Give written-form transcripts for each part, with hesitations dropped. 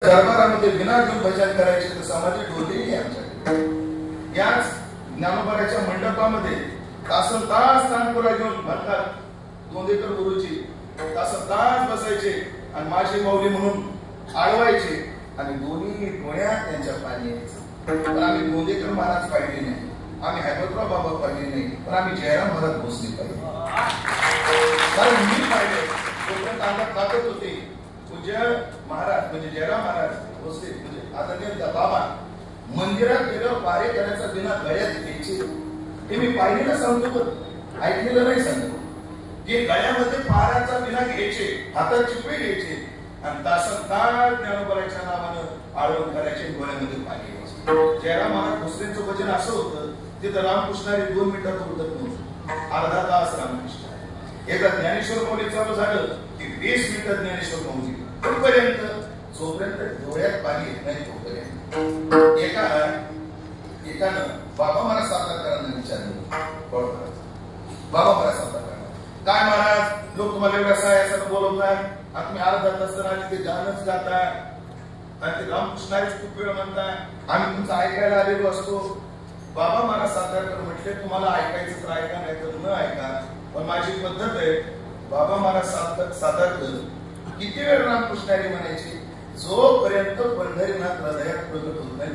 दरबारामध्ये विना घेऊन भजन करायचे तर सामाजिक होते आमच्याकडे। याच ज्ञानोबाच्या मंडपामध्ये तासन तास तानपुरा घेऊन म्हणतात गोंदेकर गुरुजी तासन तास बसायचे आणि माझी माऊली म्हणून आळवायचे आणि दोन्ही डोळ्यात त्यांच्या पाणी यायचं। पण आम्ही गोंदेकर महाराज पाहिले नाही, आम्ही हैबतराव बाबा पाहिले नाही, पण आम्ही जयराम महाराज भोसले पाहिले। कारण मी पाहिले तोपर्यंत अंगात ताकद होती। पूज्य महाराज म्हणजे जयराम महाराज भोसले म्हणजे आदरणीय बाबा मंदिरात गेल्यावर पारे करायचा बिना गळ्यात घ्यायचे हे मी पाहिलेलं सांगतो, पण ऐकलेलं नाही सांगतो। जे गळ्यामध्ये पाराचा बिना घ्यायचे, हातात चिपळे घ्यायचे आणि तासन तास ज्ञानोबाच्या नावानं आळवण करायचे, डोळ्यामध्ये पाणी यायचे। जयराम महाराज भोसलेंचं वचन असं होतं तिथं रामकृष्णारी 2 मिनिटात उठत नव्हतं, अर्धा तास रामकृष्ण। एकदा ज्ञानेश्वर माऊली चालू झालं की 20 मिनिटात ज्ञानेश्वर माऊली तोपर्यंत जोपर्यंत डोळ्यात पाणी येत नाही तोपर्यंत एकानं बाबा महाराज सातारकरांना विचारलं, बाबा महाराज सातारकरांना काय महाराज लोक तुम्हाला एवढ्या सायासानं बोलवतात, तुम्ही अर्धा तास आणि ते गाणंच गाताय आणि ते रामकृष्णारीच खूप वेळ म्हणताय, आम्ही तुमचं ऐकायला आलेलो असतो। बाबा महाराज सातारकर म्हटले तुम्हाला ऐकायचं तर ऐका नाही तर न ऐका, पण माझी पद्धत आहे। बाबा महाराज सातारकर किती वेळ रामकृष्णारी म्हणायचे जोपर्यंत पंढरीनाथ हृदयात प्रगट होत नाही।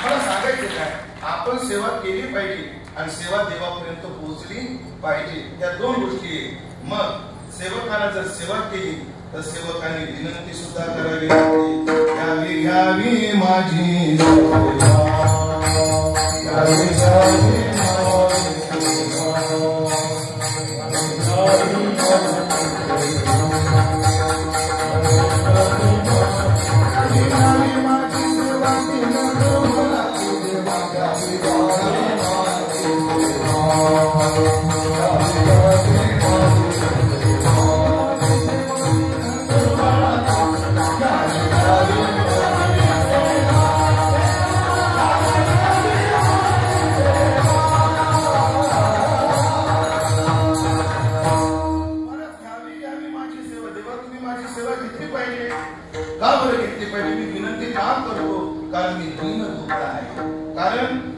मला सांगायचं काय, आपण सेवा केली पाहिजे आणि सेवा देवापर्यंत पोहोचली पाहिजे, त्या 2 गोष्टी आहेत। मग सेवकाला जर सेवा केली तर सेवकांनी विनंती सुद्धा करावी लागते, घ्यावी घ्यावी माझी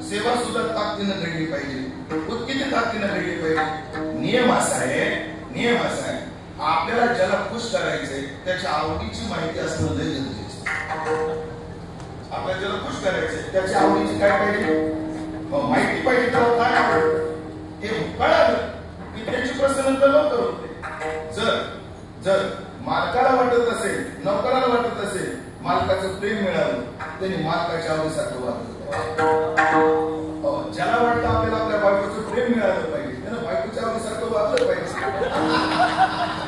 सेवा सुद्धा ताकदीनं घडली पाहिजे, किती ताकदीनं घडली पाहिजे। नियम असा आहे आपल्याला ज्याला खुश करायचंय त्याच्या आवडीची माहिती असणं लय गरजेचं। आपल्याला ज्याला खुश करायचंय त्याच्या आवडीची काय पाहिजे, माहिती पाहिजे, त्याला काय आवडतं हे कळालं की त्याची प्रसन्नता लवकर होते। जर मालकाला वाटत असेल, नोकराला वाटत असेल मालकाचं प्रेम मिळालं, त्यांनी मालकाच्या आवडीसारखं वागलं। ज्याला वाटतं आपल्याला आपल्या बायकोचं प्रेम मिळालं पाहिजे त्यानं बायकोच्या आवडीसारखं वागलं पाहिजे।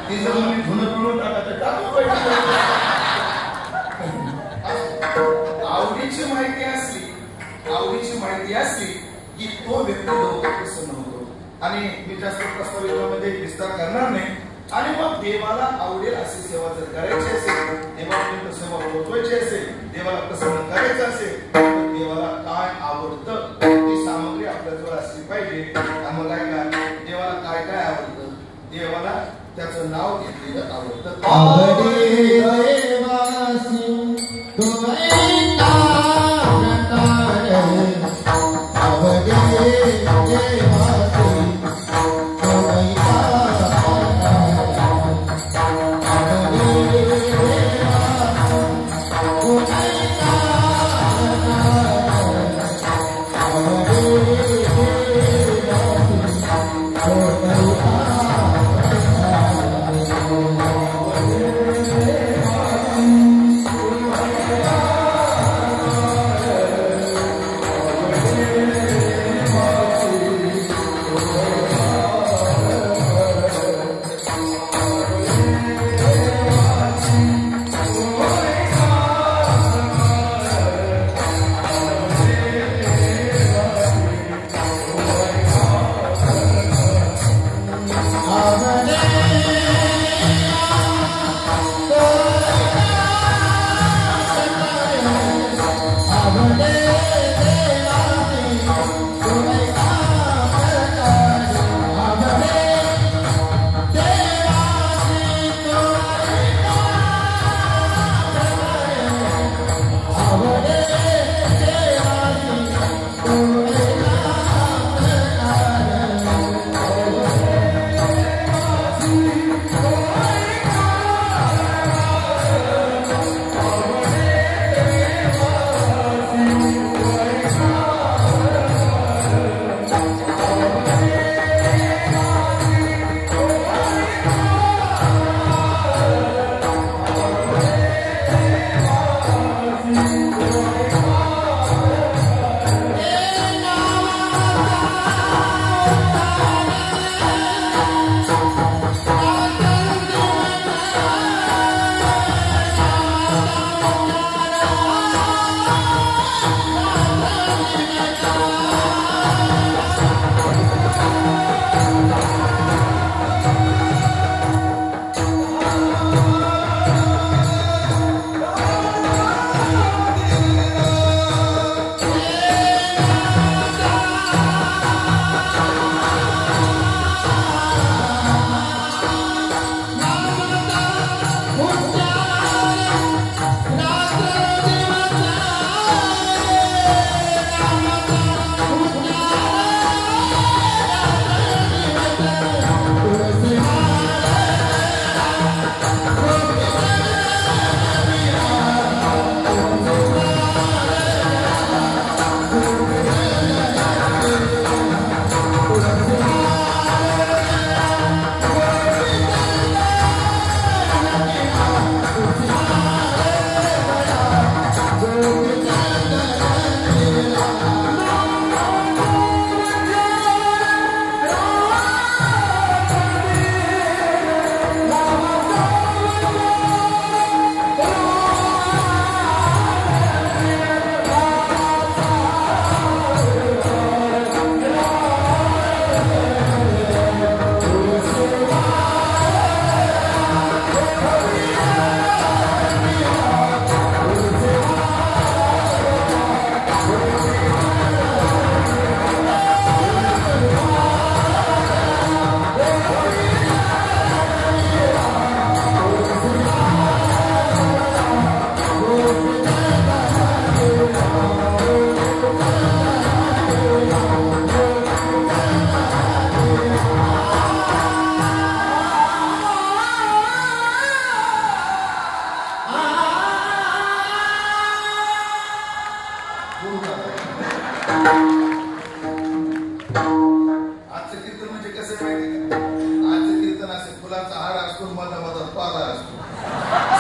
ती जर मी धुणं पिळून टाकायचं टाकलं पाहिजे। आवडीची माहिती असली की तो व्यक्ती लवकर प्रसन्न होतो। आणि मी जास्त प्रस्ताविकामध्ये विस्तार करणार नाही। आणि मग देवाला आवडेल अशी सेवा जर करायची असेल, देवापर्यंत सेवा पोहोचवायची असेल, देवाला प्रसन्न करायचं असेल तर देवाला काय आवडतं ती सामग्री आपल्याजवळ असली पाहिजे। मग काय देवाला काय काय आवडतं, देवाला त्याचं नाव घेतलेलं आवडतं।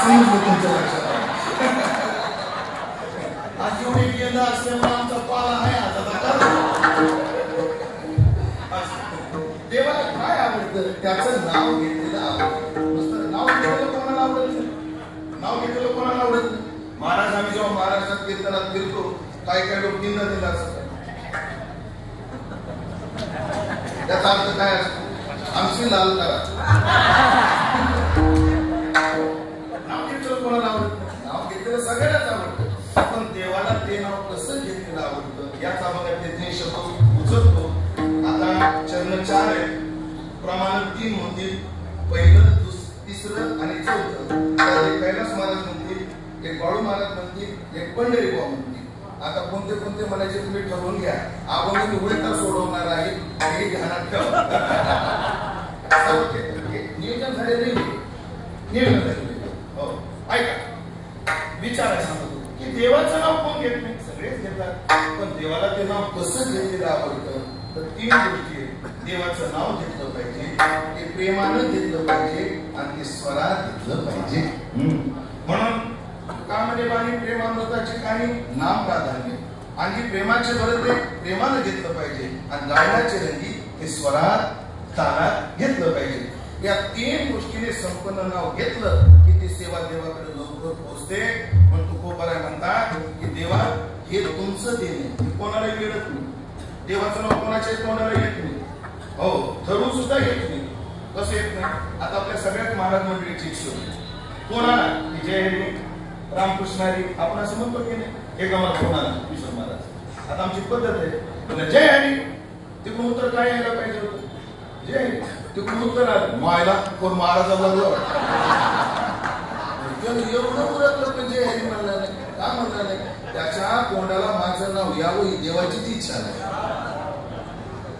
समजलं तुमच्या लक्षात आज एवढे केंद्र असल्यामुळे आमचा पाला आहे देवाला काय आवडतं त्याचं नाव घेतलेलं आवडतं नुसतं नाव घेतलेलं कोणाला आवडत नाही नाव घेतलेलं कोणाला आवडत नाही महाराज आम्ही जेव्हा महाराष्ट्रात कीर्तनात फिरतो काही काही लोक निंदा दिला असतात त्याचा अर्थ काय असतो आमची लाल करा नाव घेतलेलं कोणाला आवडत नाही नाव घेतलेलं सगळ्यांनाच आवडतं पण देवाला ते नाव कसं घेतलेलं आवडतं याचा बघा ते शब्द उचलतो आता चरण 4 आहे प्रमाण 3 म्हणतील पहिलं तिसरं आणि चौथं एक कैलास महाराज म्हणतील एक बाळू महाराज म्हणतील एक पंढरी भाऊ म्हणतील आता कोणते कोणते म्हणायचे तुम्ही ठरवून घ्या आपण एवढे तर सोडवणार आहे हे ध्यानात ठेवा नियोजन झाले नाही नियोजन झाले हो ऐका विचार आहे सांगतो की देवाचं नाव कोण घेत नाही सगळेच घेतात पण देवाला ते नाव कसं घेतलेलं आवडतं तर 3 गोष्टी आहेत देवाचं नाव घेतलं पाहिजे ते प्रेमानं घेतलं पाहिजे आणि ते स्वरात घेतलं पाहिजे म्हणून कामध्ये बाणी प्रेमामृताची कहाणी नाम प्राधान्य आणि प्रेमाचे भरत प्रेमानं घेतलं पाहिजे आणि गायनाचे रंगी ते स्वरात तालात घेतलं पाहिजे या 3 गोष्टीने संपन्न नाव घेतलं की ती सेवा देवाकडे लवकर पोहोचते म्हणून तुकोबाराय म्हणतात की देवा हे तुमचं देणे कोणाला मिळत नाही देवाचं नाव कोणाच्या तोंडाला येत नाही हो ठरवून सुद्धा येत नाही कसं येत नाही आता आपल्या सगळ्यात महाराज मंडळीची इच्छा होती कोणाला की जय हरी रामकृष्णारी आपण असं म्हणतो की नाही एक आम्हाला कोणाला किशोर महाराज आता आमची पद्धत आहे जय हरी तिकडून उत्तर काय यायला पाहिजे होतं जय हरी तिकडून उत्तर आलं मायला कोण महाराजाला एवढं उरकलं पण जय हरी म्हणला नाही का म्हणला नाही त्याच्या तोंडाला माझं नाव यावं ही देवाची ती इच्छा नाही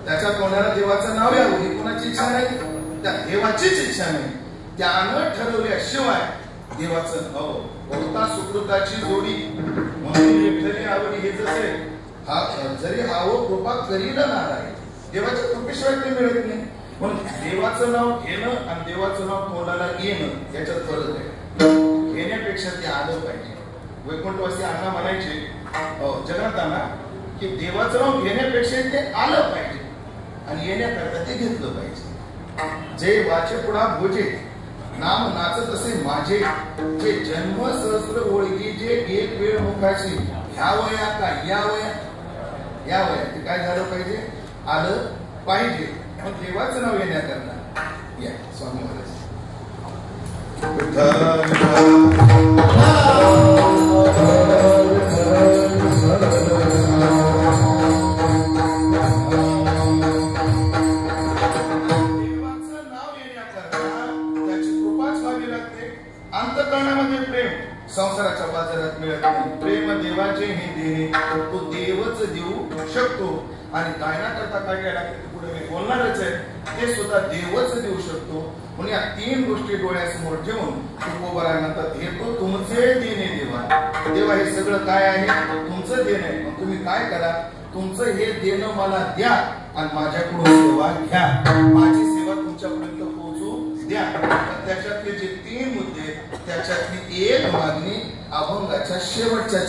त्याच्या तोंडाला देवाचं नाव यावं ही कोणाची इच्छा नाही त्या देवाचीच इच्छा नाही त्यानं ठरवल्याशिवाय देवाचं नाव बहुता सुकृताची जोडी म्हणून विठ्ठली आवडी हे जसे हा जरी हावं कृपा करील नाराय देवाच्या कृपेशिवाय ते मिळत नाही म्हणून देवाचं नाव घेणं आणि देवाचं नाव तोंडाला येणं याच्यात फरक आहे घेण्यापेक्षा ते आलं पाहिजे वैकुंठवासी अण्णा म्हणायचे जगन्नाथांना की देवाचं नाव घेण्यापेक्षा ते आलं पाहिजे आणि येण्याकरता ते घेतलं पाहिजे जे वाचे पुढा भोजे नाम नाचत असे माझे जे जन्म सहस्र ओळगी जे एक वेळ मुखाशी ह्या वया का या वया ते काय झालं पाहिजे आलं पाहिजे मग देवाचं नाव येण्याकरता या स्वामी महाराज अंतःकरणामध्ये प्रेम संसाराच्या बाजारात मिळत नाही प्रेम देवाचे हे देणे तो देवच देऊ शकतो आणि गायना करता काय काय लागते पुढे मी बोलणारच आहे ते सुद्धा देवच देऊ शकतो म्हणून या 3 गोष्टी डोळ्यासमोर ठेवून तुकोबाराय म्हणतात हे तो तुमचे देणे देवा देवा हे सगळं काय आहे तुमचं देणं आहे मग तुम्ही काय करा तुमचं हे देणं मला द्या आणि माझ्याकडून सेवा घ्या माझी सेवा तुमच्यापर्यंत पोहोचू द्या त्याच्यातले जे 3 मुद्दे त्याच्यातली एक मागणी अभंगाच्या शेवटच्या